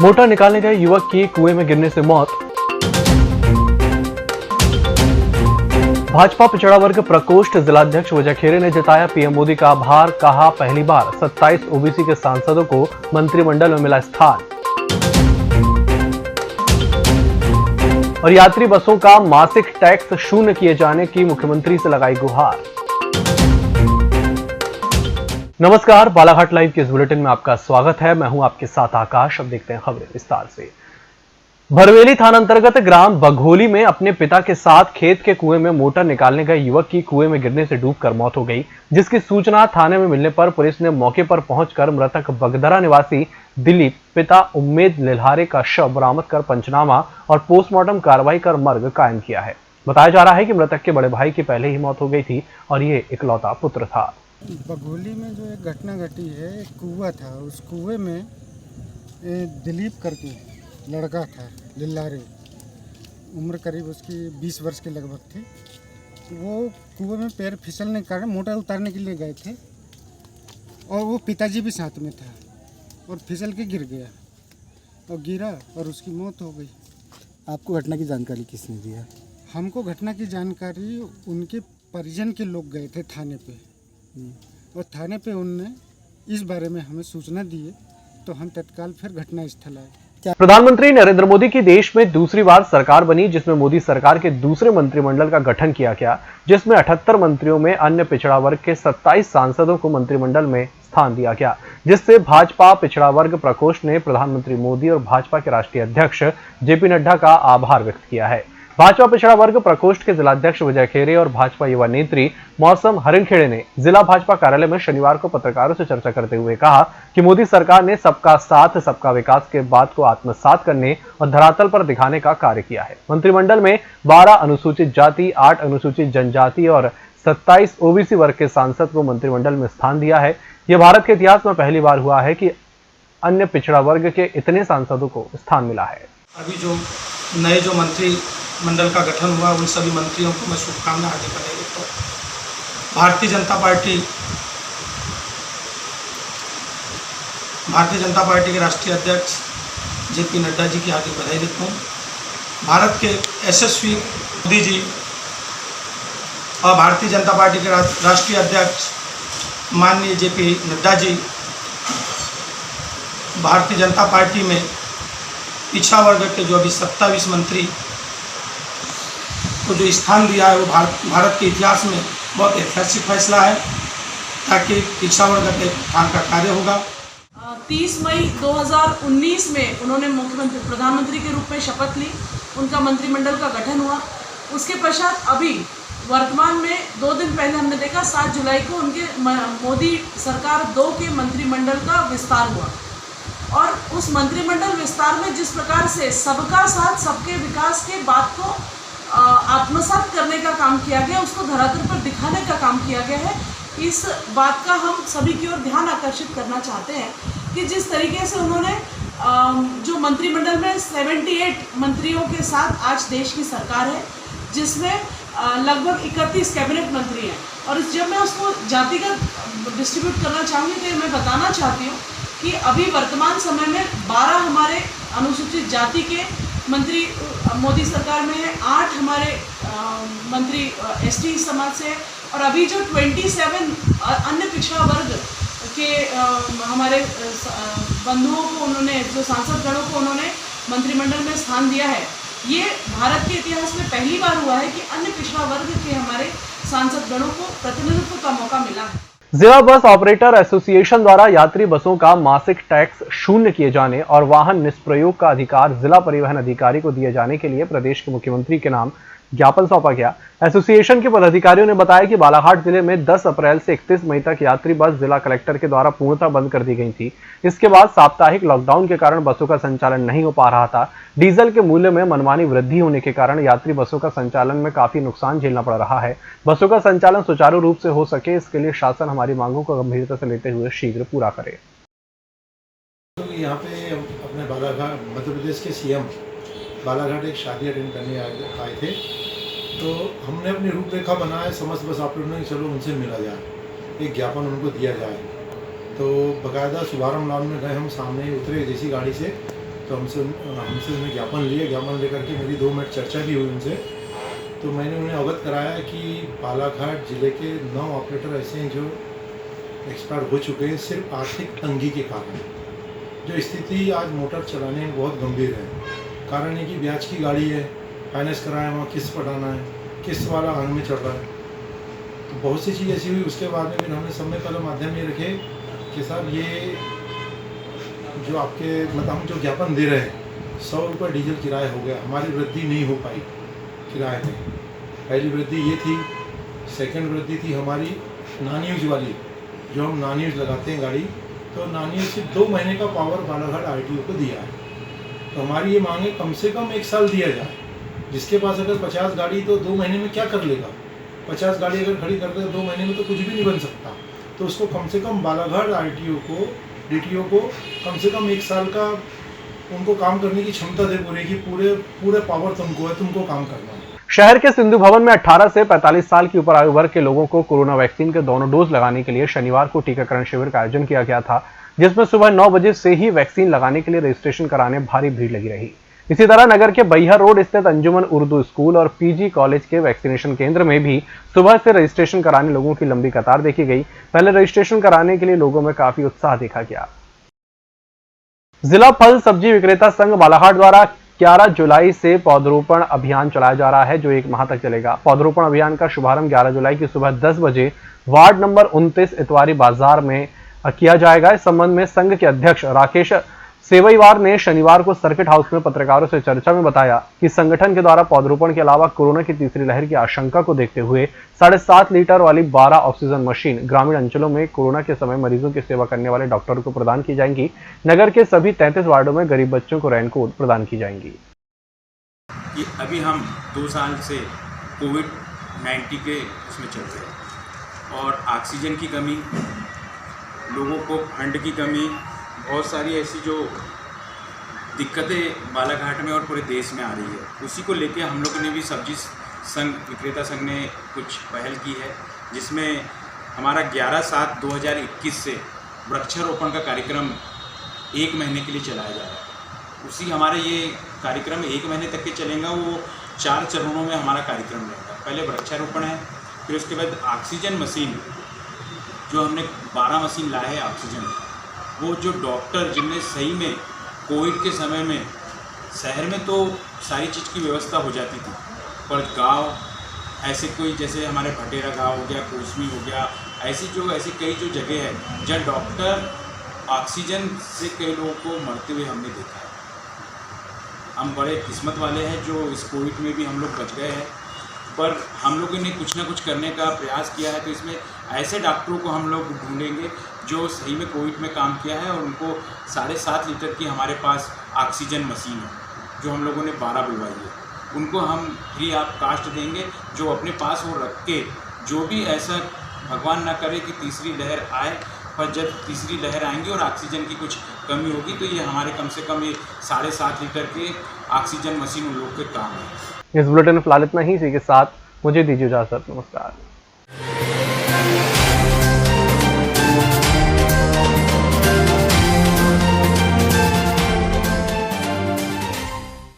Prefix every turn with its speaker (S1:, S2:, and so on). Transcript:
S1: Motor निकालने गए युवक की कुएं में गिरने से मौत। भाजपा पिछड़ा वर्ग प्रकोष्ठ जिलाध्यक्ष विजय खेरे ने जताया पीएम मोदी का आभार, कहा पहली बार 27 ओबीसी के सांसदों को मंत्रिमंडल में मिला स्थान। और यात्री बसों का मासिक टैक्स शून्य किए जाने की मुख्यमंत्री से लगाई गुहार। नमस्कार, बालाघाट लाइव के इस बुलेटिन में आपका स्वागत है। मैं हूं आपके साथ आकाश। अब देखते हैं खबरें विस्तार से। भरवेली थाना अंतर्गत ग्राम बघोली में अपने पिता के साथ खेत के कुएं में मोटर निकालने गए युवक की कुएं में गिरने से डूबकर मौत हो गई, जिसकी सूचना थाने में मिलने पर पुलिस ने मौके पर पहुंचकर मृतक बगदरा निवासी दिलीप पिता उम्मेद लिल्हारे का शव बरामद कर पंचनामा और पोस्टमार्टम कार्रवाई कर मर्ग कायम किया है। बताया जा रहा है कि मृतक के बड़े भाई की पहले ही मौत हो गई थी और ये इकलौता पुत्र था।
S2: बघोली में जो एक घटना घटी है, एक कुआं था, उस कुएं में दिलीप करके लड़का था, लिल्लारे, उम्र करीब उसकी 20 वर्ष के लगभग थी। वो कुएं में पैर फिसलने के कारण मोटर उतारने के लिए गए थे और वो पिताजी भी साथ में था और फिसल के गिर गया और गिरा और उसकी मौत हो गई।
S3: आपको घटना की जानकारी किसने दिया?
S2: हमको घटना की जानकारी उनके परिजन के लोग गए थे थाने पे और थाने पे उनने इस बारे में हमें सूचना दी, तो हम तत्काल फिर घटना स्थल आए।
S1: प्रधानमंत्री नरेंद्र मोदी की देश में दूसरी बार सरकार बनी, जिसमें मोदी सरकार के दूसरे मंत्रिमंडल का गठन किया गया, जिसमें 78 मंत्रियों में अन्य पिछड़ा वर्ग के 27 सांसदों को मंत्रिमंडल में स्थान दिया गया, जिससे भाजपा पिछड़ा वर्ग प्रकोष्ठ ने प्रधानमंत्री मोदी और भाजपा के राष्ट्रीय अध्यक्ष जेपी नड्डा का आभार व्यक्त किया है। भाजपा पिछड़ा वर्ग प्रकोष्ठ के जिलाध्यक्ष विजय खेरे और भाजपा युवा नेत्री मौसम हरिलखेड़े ने जिला भाजपा कार्यालय में शनिवार को पत्रकारों से चर्चा करते हुए कहा कि मोदी सरकार ने सबका साथ सबका विकास के बात को आत्मसात करने और धरातल पर दिखाने का कार्य किया है। मंत्रिमंडल में 12 अनुसूचित जाति, 8 अनुसूचित जनजाति और 27 ओबीसी वर्ग के सांसद को मंत्रिमंडल में स्थान दिया है। यह भारत के इतिहास में पहली बार हुआ है कि अन्य पिछड़ा वर्ग के इतने सांसदों को स्थान मिला है।
S4: अभी जो नए मंत्रिमंडल का गठन हुआ, उन सभी मंत्रियों को मैं शुभकामनाएं हार्दिक बधाई देता हूँ। भारतीय जनता पार्टी के राष्ट्रीय अध्यक्ष जेपी नड्डा जी की हार्दिक बधाई देता हूँ। भारत के यशस्वी मोदी जी और भारतीय जनता पार्टी के राष्ट्रीय अध्यक्ष माननीय जेपी नड्डा जी भारतीय जनता पार्टी में पिछड़ा वर्ग के जो अभी 27 मंत्री को जो स्थान दिया है, वो भारत के इतिहास में बहुत ऐतिहासिक फैसला है, ताकि पिछड़ा वर्ग के उत्थान का कार्य होगा।
S5: 30 मई 2019 में उन्होंने प्रधानमंत्री के रूप में शपथ ली, उनका मंत्रिमंडल का गठन हुआ। उसके पश्चात अभी वर्तमान में 2 दिन पहले हमने देखा 7 जुलाई को उनके मोदी सरकार 2 के मंत्रिमंडल का विस्तार हुआ और उस मंत्रिमंडल विस्तार में जिस प्रकार से सबका साथ सबके विकास के बात को आत्मसात करने का काम किया गया, उसको धरातल पर दिखाने का काम किया गया है। इस बात का हम सभी की ओर ध्यान आकर्षित करना चाहते हैं कि जिस तरीके से उन्होंने जो मंत्रिमंडल में 78 मंत्रियों के साथ आज देश की सरकार है, जिसमें लगभग 31 कैबिनेट मंत्री हैं, और जब मैं उसको जातिगत डिस्ट्रीब्यूट करना चाहूँगी तो मैं बताना चाहती हूँ कि अभी वर्तमान समय में 12 हमारे अनुसूचित जाति के मंत्री मोदी सरकार में है, 8 हमारे मंत्री एसटी समाज से है, और अभी जो 27 अन्य पिछड़ा वर्ग के हमारे बंधुओं को उन्होंने, जो सांसद गणों को उन्होंने मंत्रिमंडल में स्थान दिया है, ये भारत के इतिहास में पहली बार हुआ है कि अन्य पिछड़ा वर्ग के हमारे सांसद गणों को प्रतिनिधित्व का मौका मिला है।
S1: जिला बस ऑपरेटर एसोसिएशन द्वारा यात्री बसों का मासिक टैक्स शून्य किए जाने और वाहन निष्प्रयोग का अधिकार जिला परिवहन अधिकारी को दिए जाने के लिए प्रदेश के मुख्यमंत्री के नाम ज्ञापन सौंपा गया। एसोसिएशन के पदाधिकारियों ने बताया कि बालाघाट जिले में 10 अप्रैल से 31 मई तक यात्री बस जिला कलेक्टर के द्वारा पूर्णतः बंद कर दी गई थी। इसके बाद साप्ताहिक लॉकडाउन के कारण बसों का संचालन नहीं हो पा रहा था। डीजल के मूल्य में मनमानी वृद्धि होने के कारण यात्री बसों का संचालन में काफी नुकसान झेलना पड़ रहा है। बसों का संचालन सुचारू रूप से हो सके, इसके लिए शासन हमारी मांगों को गंभीरता से लेते हुए शीघ्र पूरा करे।
S6: यहाँ पे अपने बालाघाट मध्य प्रदेश के सीएम बालाघाट एक शादी अटेंड करने आए थे, तो हमने अपनी रूपरेखा बनाया, समस्त बस ऑपरेटर ने चलो उनसे मिला जाए, एक ज्ञापन उनको दिया जाए। तो बाकायदा शुभारंभ लाल में गए, हम सामने उतरे जैसी गाड़ी से, तो हमसे उन्हें ज्ञापन लिए, ज्ञापन लेकर के मेरी 2 मिनट चर्चा भी हुई उनसे। तो मैंने उन्हें अवगत कराया कि बालाघाट ज़िले के 9 ऑपरेटर ऐसे हैं जो एक्सपायर हो चुके हैं सिर्फ आर्थिक तंगी के कारण। जो स्थिति आज मोटर चलाने में बहुत गंभीर है, कारण है कि ब्याज की गाड़ी है, फाइनेंस कराया, वहाँ किस्त पटाना है, किस्त वाला आंग में चढ़ रहा है, तो बहुत सी चीज़ ऐसी हुई। उसके बाद में फिर हमने समय पहले माध्यम ये रखे कि साहब ये जो आपके मतलब हम जो ज्ञापन दे रहे हैं 100 रुपये डीजल किराया हो गया, हमारी वृद्धि नहीं हो पाई किराए में। पहली वृद्धि ये थी। सेकंड वृद्धि थी हमारी नॉन यूज वाली, जो हम नॉन यूज लगाते हैं गाड़ी, तो नॉन यूज से 2 महीने का पावर बालाघाट RTO को दिया है। तो हमारी ये मांग है कम से कम 1 साल दिया जाए। जिसके पास अगर 50 गाड़ी तो 2 महीने में क्या कर लेगा? 50 गाड़ी अगर खड़ी कर दे 2 महीने में तो कुछ भी नहीं बन सकता। तो उसको कम से कम बालाघाट RTO को, DTO को कम से कम 1 साल का उनको काम करने की क्षमता दे पूरे की पूरे पावर तुमको है, तुमको काम करना है।
S1: शहर के सिंधु भवन में 18 से 45 साल की उम्र आयु वर्ग के लोगों को कोरोना वैक्सीन के दोनों डोज लगाने के लिए शनिवार को टीकाकरण शिविर का आयोजन किया गया था, जिसमें सुबह 9 बजे से ही वैक्सीन लगाने के लिए रजिस्ट्रेशन कराने भारी भीड़ लगी रही। इसी तरह नगर के बैहर रोड स्थित अंजुमन उर्दू स्कूल और PG कॉलेज के वैक्सीनेशन केंद्र में भी सुबह से रजिस्ट्रेशन कराने लोगों की लंबी कतार देखी गई। पहले रजिस्ट्रेशन कराने के लिए लोगों में काफी उत्साह देखा गया। जिला फल सब्जी विक्रेता संघ बालाघाट द्वारा 11 जुलाई से पौधरोपण अभियान चलाया जा रहा है, जो 1 माह तक चलेगा। पौधरोपण अभियान का शुभारंभ 11 जुलाई की सुबह 10 बजे वार्ड नंबर 29 इतवारी बाजार में किया जाएगा। इस संबंध में संघ के अध्यक्ष राकेश सेवईवार ने शनिवार को सर्किट हाउस में पत्रकारों से चर्चा में बताया कि संगठन के द्वारा पौधरोपण के अलावा कोरोना की तीसरी लहर की आशंका को देखते हुए 7.5 लीटर वाली 12 ऑक्सीजन मशीन ग्रामीण अंचलों में कोरोना के समय मरीजों की सेवा करने वाले डॉक्टरों को प्रदान की जाएंगी। नगर के सभी 33 वार्डों में गरीब बच्चों को रेनकोट प्रदान की जाएंगी।
S7: कि अभी हम 2 साल से कोविड-19 के उसमें चल रहे हैं और ऑक्सीजन की कमी, लोगों को फंड की कमी, बहुत सारी ऐसी जो दिक्कतें बालाघाट में और पूरे देश में आ रही है, उसी को लेके हम लोगों ने भी सब्जी संघ विक्रेता संघ ने कुछ पहल की है, जिसमें हमारा 11/7/2021 से वृक्षारोपण का कार्यक्रम 1 महीने के लिए चलाया जा रहा है। उसी हमारे ये कार्यक्रम 1 महीने तक के चलेगा। वो 4 चरणों में हमारा कार्यक्रम रहेगा। पहले वृक्षारोपण है, फिर उसके बाद ऑक्सीजन मशीन, जो हमने 12 मशीन लाए हैं ऑक्सीजन, वो जो डॉक्टर जिनने सही में कोविड के समय में शहर में तो सारी चीज़ की व्यवस्था हो जाती थी, पर गांव ऐसे कोई जैसे हमारे भटेरा गांव हो गया, कोसमी हो गया, ऐसी कई जो जगह है जहाँ डॉक्टर ऑक्सीजन से कई लोगों को मरते हुए हमने देखा है। हम बड़े किस्मत वाले हैं जो इस कोविड में भी हम लोग बच गए हैं, पर हम लोगों ने कुछ ना कुछ करने का प्रयास किया है। तो इसमें ऐसे डॉक्टरों को हम लोग ढूंढेंगे जो सही में कोविड में काम किया है, और उनको 7.5 लीटर की हमारे पास ऑक्सीजन मशीन है जो हम लोगों ने 12 बुलवाई है, उनको हम फ्री ऑफ कास्ट देंगे, जो अपने पास वो रख के, जो भी ऐसा भगवान ना करे कि तीसरी लहर आए, पर जब तीसरी लहर आएंगी और ऑक्सीजन की कुछ कमी होगी तो ये हमारे कम से कम ये 7.5 लीटर के ऑक्सीजन मशीन उन लोग के काम है।
S1: इस बुलेटिन में फिलहाल इतना ही। इसी के साथ मुझे दीजिए इजाजत। नमस्कार।